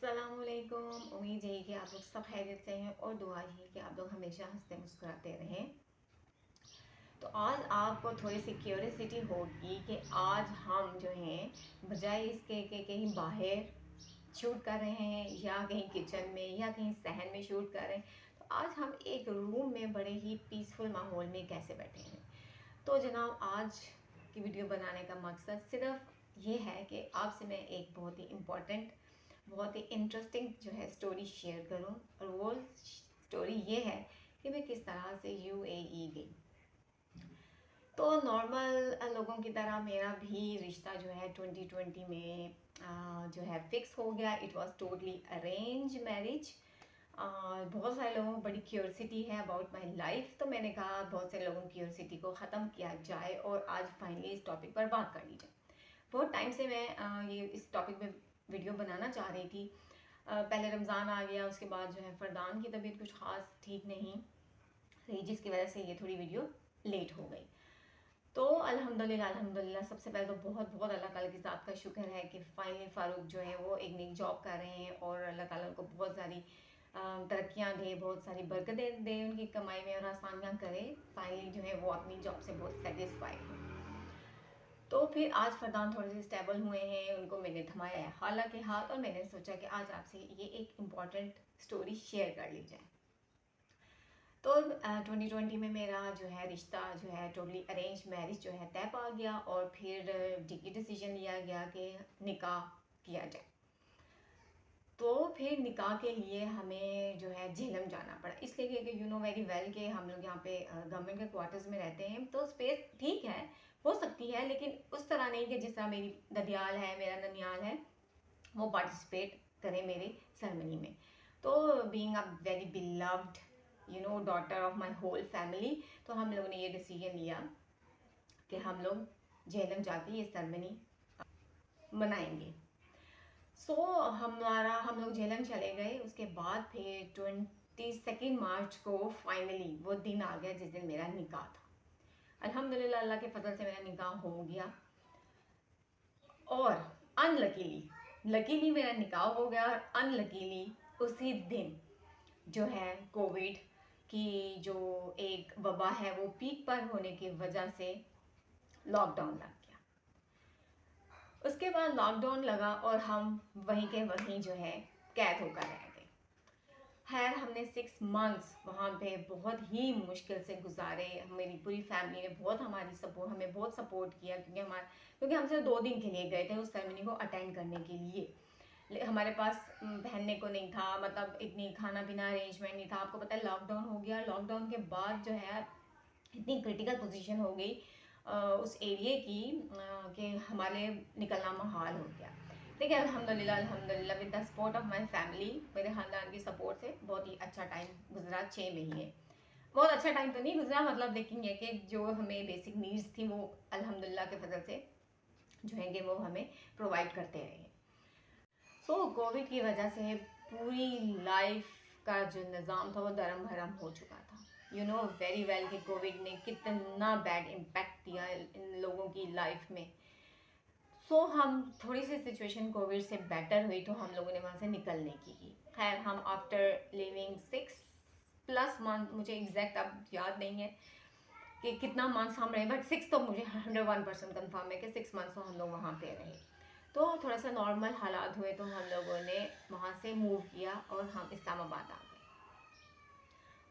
अस्सलामुअलैकुम। उम्मीद है कि आप लोग सब खैरियत से हैं और दुआ है कि आप लोग हमेशा हंसते मुस्कुराते रहें। तो आज आपको थोड़ी सी क्यूरियोसिटी होगी कि आज हम जो हैं बजाय इसके कि कहीं बाहर शूट कर रहे हैं या कहीं किचन में या कहीं सहन में शूट कर रहे हैं, तो आज हम एक रूम में बड़े ही पीसफुल माहौल में कैसे बैठे हैं। तो जनाब, आज की वीडियो बनाने का मकसद सिर्फ ये है कि आपसे मैं एक बहुत ही इम्पोर्टेंट, बहुत ही इंटरेस्टिंग जो है स्टोरी शेयर करूं। और वो स्टोरी ये है कि मैं किस तरह से यूएई गई। तो नॉर्मल लोगों की तरह मेरा भी रिश्ता जो है 2020 में जो है फिक्स हो गया। It was totally arrange marriage. बहुत सारे लोगों को बड़ी क्यूरियोसिटी है अबाउट माय लाइफ, तो मैंने कहा बहुत सारे लोगों की क्यूरियोसिटी को ख़त्म किया जाए और आज फाइनली इस टॉपिक पर बात कर ली जाए। बहुत टाइम से मैं ये इस टॉपिक में वीडियो बनाना चाह रही थी। पहले रमज़ान आ गया, उसके बाद जो है फरदान की तबीयत कुछ ख़ास ठीक नहीं रही, जिसकी वजह से ये थोड़ी वीडियो लेट हो गई। तो अल्हम्दुलिल्लाह अल्हम्दुलिल्लाह सबसे पहले तो बहुत बहुत अल्लाह ताला की ज़ात का शुक्र है कि फ़ाइनली फ़ारूक जो है वो एक नई जॉब कर रहे हैं और अल्लाह ताला उनको बहुत सारी तरक्कियाँ दे, बहुत सारी बरकतें दे उनकी कमाई में और आसानियाँ करे। फाइनली जो है वो अपनी जॉब से बहुत सेटिस्फाइड हैं। तो फिर आज फरदान थोड़े से स्टेबल हुए हैं, उनको मैंने थमाया है हालांकि हाथ, और मैंने सोचा कि आज आपसे ये एक इम्पॉर्टेंट स्टोरी शेयर कर ली जाए। तो 2020 में मेरा जो है रिश्ता जो है टोटली अरेंज मैरिज जो है तय पा गया और फिर डिसीजन लिया गया कि निकाह किया जाए। तो फिर निकाह के लिए हमें जो है झेलम जाना पड़ा, इसलिए कि यू नो वेरी वेल कि हम लोग यहाँ पे गवर्नमेंट के क्वार्टर्स में रहते हैं, तो स्पेस ठीक है, हो सकती है, लेकिन उस तरह नहीं कि जिस तरह मेरी ददियाल है, मेरा ननियाल है, वो पार्टिसिपेट करें मेरी सेरेमनी में। तो being a very beloved you know daughter of my whole family, तो हम लोगों ने ये डिसीजन लिया कि हम लोग झेलम जाके ये सेरेमनी मनाएंगे। हम लोग झेलम चले गए। उसके बाद फिर 22 मार्च को फाइनली वो दिन आ गया जिस दिन मेरा निकाह था। अल्हम्दुलिल्लाह अल्लाह के फजल से मेरा निकाह हो गया और लकीली मेरा निकाह हो गया और अनलकीली उसी दिन जो है कोविड की जो एक वबा है वो पीक पर होने की वजह से लॉकडाउन लग गया। उसके बाद लॉकडाउन लगा और हम वहीं के वहीं जो है कैद होकर रह गए। खैर, हमने 6 मंथ्स वहाँ पे बहुत ही मुश्किल से गुजारे। मेरी पूरी फैमिली ने हमें बहुत सपोर्ट किया, क्योंकि हम सिर्फ 2 दिन के लिए गए थे उस सेरेमनी को अटेंड करने के लिए। हमारे पास पहनने को नहीं था, मतलब इतनी खाना पीना अरेंजमेंट नहीं था। आपको पता है लॉकडाउन हो गया, लॉकडाउन के बाद जो है इतनी क्रिटिकल पोजीशन हो गई उस एरिया की कि हमारे निकलना महाल हो गया। देखिए अल्हम्दुलिल्लाह with the support of my family, मेरे ख़ानदान की सपोर्ट से बहुत ही अच्छा टाइम गुजरा। 6 महीने बहुत अच्छा टाइम तो नहीं गुजरा, मतलब लेकिन ये कि जो हमें बेसिक नीड्स थी वो अल्हम्दुलिल्लाह के फजल से जो है कि वो हमें प्रोवाइड करते रहे। कोविड की वजह से पूरी लाइफ का जो निज़ाम था वो दरम भरम हो चुका था। यू नो वेरी वेल कि कोविड ने कितना बैड इम्पैक्ट दिया इन लोगों की लाइफ में। हम थोड़ी सी सिचुएशन कोविड से बेटर हुई तो हम लोगों ने वहाँ से निकलने की। खैर, हम आफ्टर लिविंग 6+ मंथ, मुझे एग्जैक्ट अब याद नहीं है कि कितना मंथ्स हम रहे, बट 6 तो मुझे 101% कन्फर्म है कि 6 मंथ्स तो हम लोग वहाँ पे रहे। तो थोड़ा सा नॉर्मल हालात हुए तो हम लोगों ने वहाँ से मूव किया और हम इस्लामाबाद आ गए।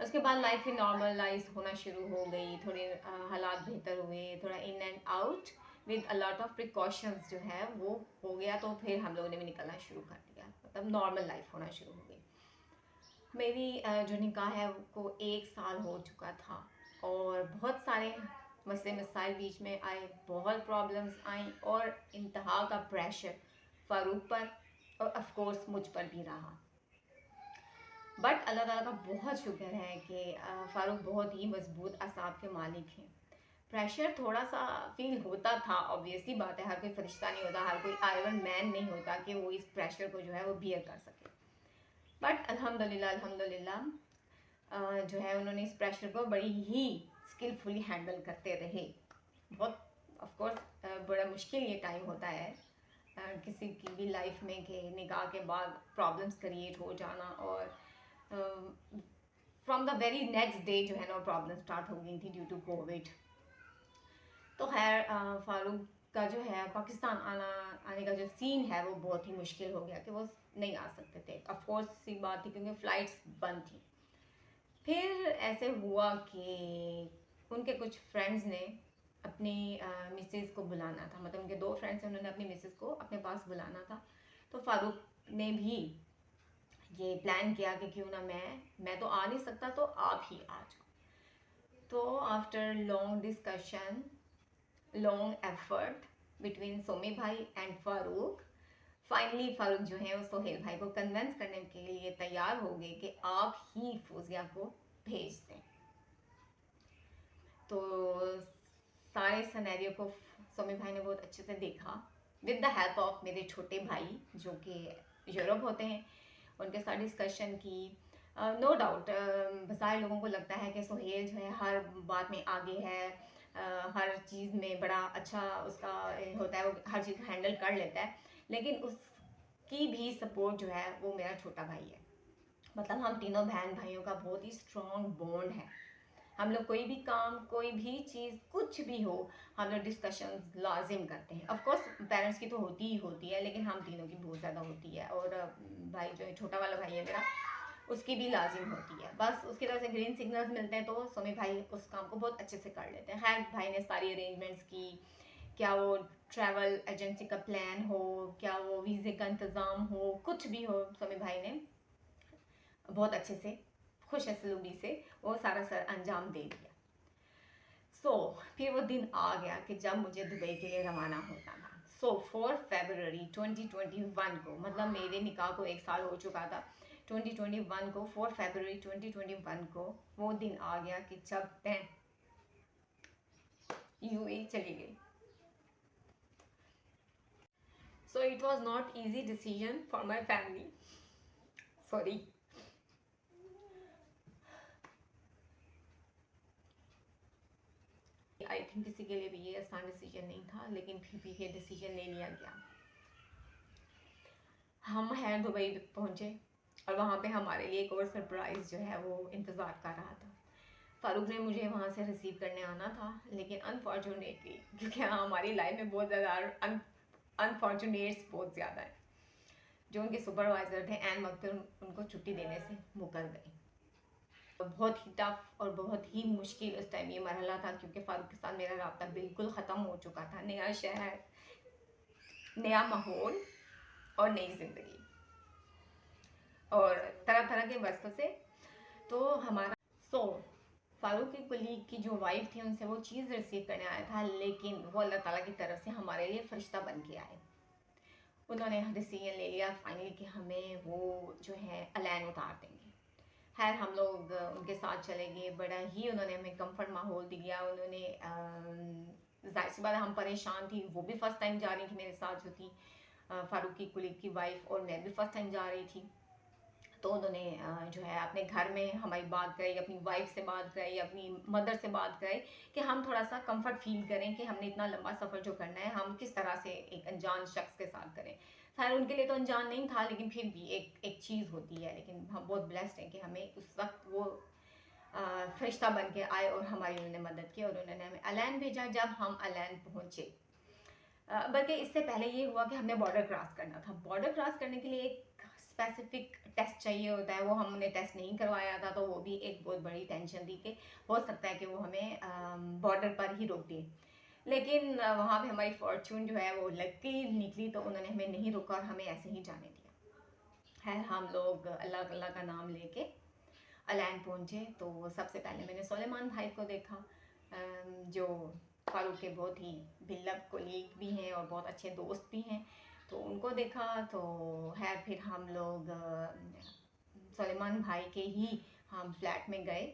उसके बाद लाइफ भी नॉर्मलाइज होना शुरू हो गई, थोड़े हालात बेहतर हुए, थोड़ा in and out with a lot of precautions जो है वो हो गया। तो फिर हम लोगों ने भी निकलना शुरू कर दिया, मतलब नॉर्मल लाइफ होना शुरू हो गई। मेरी जो निकाह है वो 1 साल हो चुका था और बहुत सारे मसले मसाइल बीच में आए, बहुत प्रॉब्लम्स आई और इंतहा का प्रेशर फ़ारूक पर और ऑफ कोर्स मुझ पर भी रहा। बट अल्लाह ताला का बहुत शुक्र है कि फ़ारूक बहुत ही मजबूत असाब के मालिक हैं। प्रेशर थोड़ा सा फील होता था, ऑब्वियसली बात है, हर कोई फरिश्ता नहीं होता, हर कोई आयरन मैन नहीं होता कि वो इस प्रेशर को जो है वो बियर कर सके। बट अल्हम्दुलिल्लाह जो है उन्होंने इस प्रेशर को बड़ी ही स्किलफुली हैंडल करते रहे। बहुत ऑफ कोर्स बड़ा मुश्किल ये टाइम होता है, किसी की भी लाइफ में कि निकाह के बाद प्रॉब्लम्स क्रिएट हो जाना, और from the very next day जो है ना प्रॉब्लम स्टार्ट हो गई थी ड्यू टू कोविड। तो खैर फारूक का जो है पाकिस्तान आने का जो सीन है वो बहुत ही मुश्किल हो गया कि वो नहीं आ सकते थे। ऑफकोर्स सी बात थी क्योंकि फ़्लाइट्स बंद थी। फिर ऐसे हुआ कि उनके कुछ फ्रेंड्स ने अपनी मिसेज़ को बुलाना था, मतलब उनके 2 फ्रेंड्स हैं, उन्होंने अपनी मिसेज़ को अपने पास बुलाना था। तो फारूक ने भी ये प्लान किया कि क्यों ना मैं तो आ नहीं सकता तो आप ही आ जाओ। तो after long discussion, long effort between Somi भाई एंड फारूक, फाइनली फारूक जो है वो सोहेल भाई को कन्विंस करने के लिए तैयार हो गए कि आप ही फौजिया को भेज दें। तो सारे सिनेरियो को सोमी भाई ने बहुत अच्छे से देखा विद द हेल्प ऑफ मेरे छोटे भाई जो कि यूरोप होते हैं, उनके साथ डिस्कशन की। नो डाउट बज़ाहिर लोगों को लगता है कि सोहेल जो है हर बात में आगे है, हर चीज़ में बड़ा अच्छा उसका होता है, वो हर चीज़ हैंडल कर लेता है, लेकिन उसकी भी सपोर्ट जो है वो मेरा छोटा भाई है। मतलब हम तीनों बहन भाइयों का बहुत ही स्ट्रॉन्ग बॉन्ड है। हम लोग कोई भी काम, कोई भी चीज़, कुछ भी हो, हम लोग डिस्कशन लाजिम करते हैं। ऑफ कोर्स पेरेंट्स की तो होती ही होती है, लेकिन हम तीनों की बहुत ज़्यादा होती है। और भाई जो है छोटा वाला भाई है मेरा, उसकी भी लाजिम होती है। बस उसकी तरफ से ग्रीन सिग्नल्स मिलते हैं तो सोमी भाई उस काम को बहुत अच्छे से कर लेते हैं। खैर भाई ने सारी अरेंजमेंट्स की, क्या वो ट्रैवल एजेंसी का प्लान हो, क्या वो वीज़े का इंतज़ाम हो, कुछ भी हो, सोमी भाई ने बहुत अच्छे से खुश असलूबी से वो सारा सर अंजाम दे दिया। फिर वो दिन आ गया कि जब मुझे दुबई के लिए रवाना होना था। 4 फरवरी 2021 को, मतलब मेरे निकाह को 1 साल हो चुका था, 2021 को 4 फरवरी 2021 को वो दिन आ गया कि जब मैं यूएई चली गई। So it was not easy decision for my family, sorry. I think किसी के लिए भी ये आसान डिसीजन नहीं था, लेकिन फिर भी ये डिसीजन ले लिया गया। हम हैं दुबई पहुंचे और वहाँ पे हमारे लिए एक और सरप्राइज़ जो है वो इंतज़ार कर रहा था। फारूक ने मुझे वहाँ से रिसीव करने आना था, लेकिन अनफॉर्चुनेटली, क्योंकि हमारी लाइफ में बहुत ज़्यादा अनफॉर्चुनेट्स बहुत ज़्यादा है, जो उनके सुपरवाइज़र थे एन वक्त उनको छुट्टी देने से मुकर गए। बहुत ही टफ और बहुत ही मुश्किल उस टाइम ये मरहला था, क्योंकि फारूक के साथ मेरा राब्ता बिल्कुल ख़त्म हो चुका था। नया शहर, नया माहौल और नई ज़िंदगी और तरह तरह के वसवसे। तो हमारा फारूक की कुलीग की जो वाइफ थी उनसे वो चीज़ रिसीव करने आया था, लेकिन वो अल्लाह ताला की तरफ से हमारे लिए फरिश्ता बन के आए। उन्होंने डिसीजन ले लिया फाइनली कि हमें वो जो है अलैन उतार देंगे। खैर हम लोग उनके साथ चले गए, बड़ा ही उन्होंने हमें कंफर्ट माहौल दिया। उन्होंने जाहिर सी बात है हम परेशान थी, वो भी फ़र्स्ट टाइम जा रही थी मेरे साथ जो थी फारूक की कुलीग की वाइफ, और मैं भी फ़र्स्ट टाइम जा रही थी। तो उन्होंने जो है अपने घर में हमारी बात कराई, अपनी वाइफ से बात कराई, अपनी मदर से बात कराई कि हम थोड़ा सा कंफर्ट फील करें कि हमने इतना लंबा सफ़र जो करना है हम किस तरह से एक अनजान शख्स के साथ करें। खैर उनके लिए तो अनजान नहीं था, लेकिन फिर भी एक चीज़ होती है। लेकिन हम बहुत ब्लेस्ड हैं कि हमें उस वक्त वो फरिश्ता बन के आए और हमारी उन्होंने मदद की और उन्होंने हमें अलैन भेजा। जब हम अलैन पहुँचे, बल्कि इससे पहले ये हुआ कि हमने बॉर्डर क्रॉस करना था। बॉर्डर क्रॉस करने के लिए एक स्पेसिफिक टेस्ट चाहिए होता है, वो हमने टेस्ट नहीं करवाया था, तो वो भी एक बहुत बड़ी टेंशन थी कि हो सकता है कि वो हमें बॉर्डर पर ही रोक दें। लेकिन वहाँ पे हमारी फॉर्चून जो है वो लकी निकली, तो उन्होंने हमें नहीं रोका और हमें ऐसे ही जाने दिया। खैर हम लोग अल्लाह अल्लाह का नाम लेके अलैन पहुँचे। तो सबसे पहले मैंने सुलेमान भाई को देखा, जो फारूक के बहुत ही बिल्डअप कोलीग भी हैं और बहुत अच्छे दोस्त भी हैं। तो उनको देखा तो खैर फिर हम लोग सुलेमान भाई के ही हम फ्लैट में गए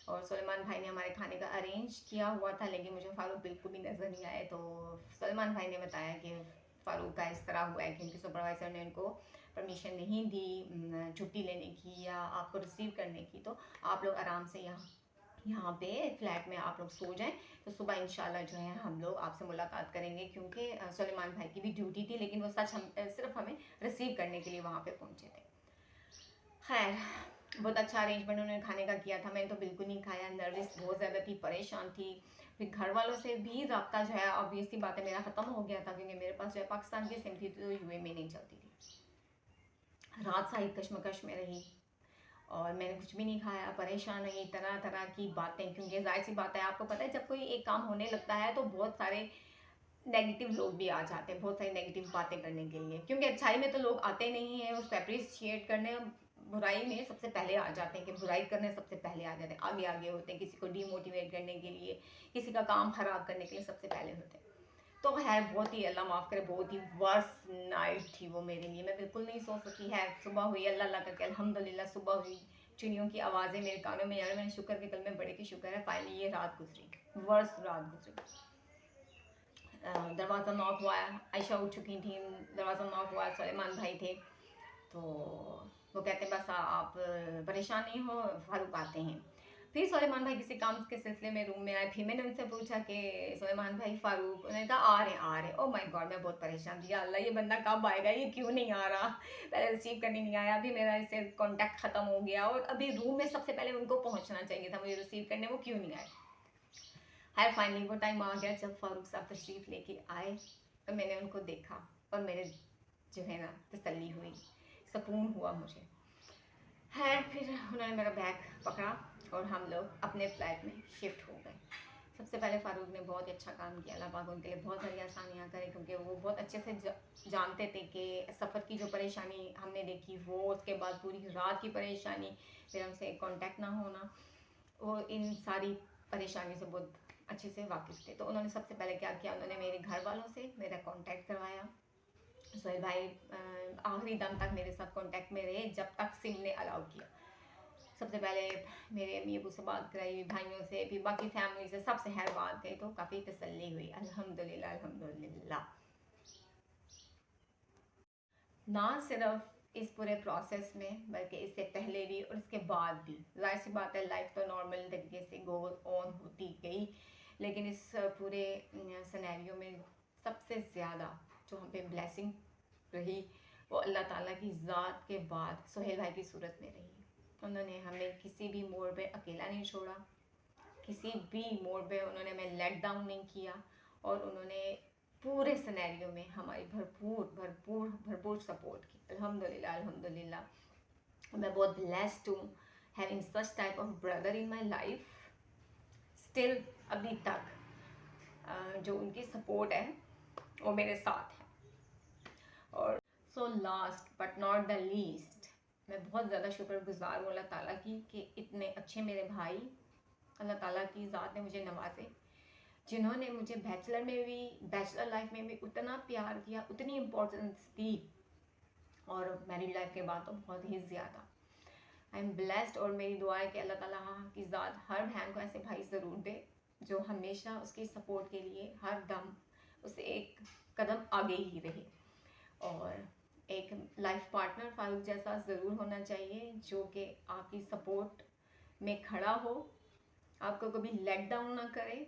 और सुलेमान भाई ने हमारे खाने का अरेंज किया हुआ था, लेकिन मुझे फ़ारूक बिल्कुल भी नज़र नहीं आए। तो सुलेमान भाई ने बताया कि फ़ारूक का इस तरह हुआ है कि उनके सुपरवाइज़र ने उनको परमिशन नहीं दी छुट्टी लेने की या आपको रिसीव करने की, तो आप लोग आराम से यहाँ यहाँ पे फ्लैट में आप लोग सो जाएं, तो सुबह इंशाल्लाह जो है हम लोग आपसे मुलाकात करेंगे, क्योंकि सुलेमान भाई की भी ड्यूटी थी, लेकिन वो सच हम सिर्फ हमें रिसीव करने के लिए वहाँ पे पहुँचे थे। खैर, बहुत अच्छा अरेंजमेंट उन्होंने खाने का किया था, मैंने तो बिल्कुल नहीं खाया, नर्वस बहुत ज़्यादा थी, परेशान थी। फिर घर वालों से भी रब्ता जो है ऑब्वियसली बात है मेरा ख़त्म हो गया था, क्योंकि मेरे पास जो है पाकिस्तान की सिम थी तो यूए में नहीं चलती थी। रात सारी कश्मकश में रही और मैंने कुछ भी नहीं खाया, परेशान रही, तरह तरह की बातें, क्योंकि जाहिर सी बात है आपको पता है जब कोई एक काम होने लगता है तो बहुत सारे नेगेटिव लोग भी आ जाते हैं, बहुत सारी नेगेटिव बातें करने के लिए, क्योंकि अच्छाई में तो लोग आते नहीं हैं उसको अप्रिशिएट करने, बुराई में सबसे पहले आ जाते हैं, कि बुराई करने सबसे पहले आ जाते हैं, आगे आगे होते हैं, किसी को डीमोटिवेट करने के लिए, किसी का काम खराब करने के लिए सबसे पहले होते हैं। तो है बहुत ही अल्लाह माफ़ करे, बहुत ही वर्स्ट नाइट थी वो मेरे लिए, मैं बिल्कुल नहीं सो सकी। है सुबह हुई, अल्लाह अल्लाह करके अल्हम्दुलिल्लाह सुबह हुई, चिड़ियों की आवाज़ें मेरे कानों में यार, मैंने शुक्र के कल में बड़े की शुक्र है फाइनली ये रात गुजरी, वर्स्ट रात गुजरी। दरवाज़ा नॉक हुआ, आयशा उठ चुकी थी, दरवाज़ा नॉक हुआ, सुलेमान भाई थे, तो वो कहते बस आप परेशान नहीं हो, फारूक आते हैं। फिर सुलेमान भाई किसी काम के सिलसिले में रूम में आए, फिर मैंने उनसे पूछा कि सुलेमान भाई फारूक, उन्होंने कहा आ रहे। ओ माय गॉड, मैं बहुत परेशान थी, या अल्लाह ये बंदा कब आएगा, ये क्यों नहीं आ रहा, पहले रिसीव करने नहीं आया, अभी मेरा इससे कॉन्टैक्ट ख़त्म हो गया और अभी रूम में सबसे पहले उनको पहुँचना चाहिए था मुझे रिसीव करने, वो क्यों नहीं आए। हाय फाइनली वो टाइम आ गया जब फारूक साहब तशरीफ लेके आए, तो मैंने उनको देखा और मेरे जो है ना तसल्ली हुई, सुकून हुआ मुझे। है फिर उन्होंने मेरा बैग पकड़ा और हम लोग अपने फ्लैट में शिफ्ट हो गए। सबसे पहले फारूक ने बहुत ही अच्छा काम किया, अल्लाह पाक उनके लिए बहुत सारी आसानियाँ करें, क्योंकि वो बहुत अच्छे से जानते थे कि सफ़र की जो परेशानी हमने देखी वो, उसके बाद पूरी रात की परेशानी, फिर हमसे कांटेक्ट ना होना, वो इन सारी परेशानी से बहुत अच्छे से वाकिफ़ थे। तो उन्होंने सबसे पहले क्या किया, उन्होंने मेरे घर वालों से मेरा कांटेक्ट करवाया। सोहेल भाई आखिरी दम तक मेरे साथ कांटेक्ट में रहे जब तक सिम ने अलाउ किया। सबसे पहले मेरे अम्मी अबू से बात कराई, भाइयों से, फिर बाकी फैमिली से, सबसे हर बात गई, तो काफ़ी तसल्ली हुई, अल्हम्दुलिल्लाह अल्हम्दुलिल्लाह। ना सिर्फ इस पूरे प्रोसेस में बल्कि इससे पहले भी और इसके बाद भी, जाहिर सी बात है लाइफ तो नॉर्मल तरीके से गो ऑन होती गई, लेकिन इस पूरे सिनेरियो में सबसे ज़्यादा जो हम पे ब्लेसिंग रही वो अल्लाह ताला की ज़ात के बाद सोहेल भाई की सूरत में रही। उन्होंने हमें किसी भी मोड़ पे अकेला नहीं छोड़ा, किसी भी मोड़ पे उन्होंने हमें लेट डाउन नहीं किया, और उन्होंने पूरे सिनेरियो में हमारी भरपूर भरपूर भरपूर सपोर्ट की। अल्हम्दुलिल्लाह अल्हम्दुलिल्लाह, मैं बहुत ब्लेस्ड हूँ having such type of brother in my life. Still अभी तक जो उनकी सपोर्ट है वो मेरे साथ है। और so last but not the least, मैं बहुत ज़्यादा शुक्रगुजार हूँ अल्लाह ताला की कि इतने अच्छे मेरे भाई अल्लाह ताला की ज़ात ने मुझे नवाजे, जिन्होंने मुझे बैचलर में भी, बैचलर लाइफ में भी उतना प्यार किया, उतनी इम्पोर्टेंस दी, और मैरिड लाइफ के बाद तो बहुत ही ज़्यादा। आई एम ब्लेस्ड, और मेरी दुआ है कि अल्लाह ताला की ज़ात हर बहन को ऐसे भाई ज़रूर दे जो हमेशा उसकी सपोर्ट के लिए हर दम उसे एक कदम आगे ही रहे। और एक लाइफ पार्टनर फारूक जैसा ज़रूर होना चाहिए जो कि आपकी सपोर्ट में खड़ा हो, आपको कभी लेट डाउन ना करे,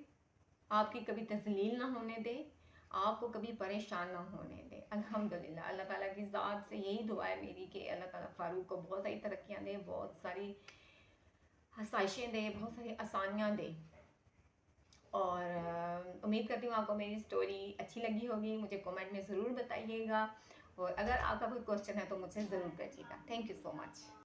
आपकी कभी तजलील ना होने दे, आपको कभी परेशान ना होने दे। अल्हम्दुलिल्लाह अल्लाह ताला की ज़ात से यही दुआ है मेरी कि अल्लाह ताला फ़ारूक को बहुत सारी तरक्कियाँ दे, बहुत सारी आसाइशें दे, बहुत सारी आसानियाँ दे। और उम्मीद करती हूँ आपको मेरी स्टोरी अच्छी लगी होगी, मुझे कमेंट में ज़रूर बताइएगा, और अगर आपका कोई क्वेश्चन है तो मुझसे ज़रूर करिएगा। Thank you so much.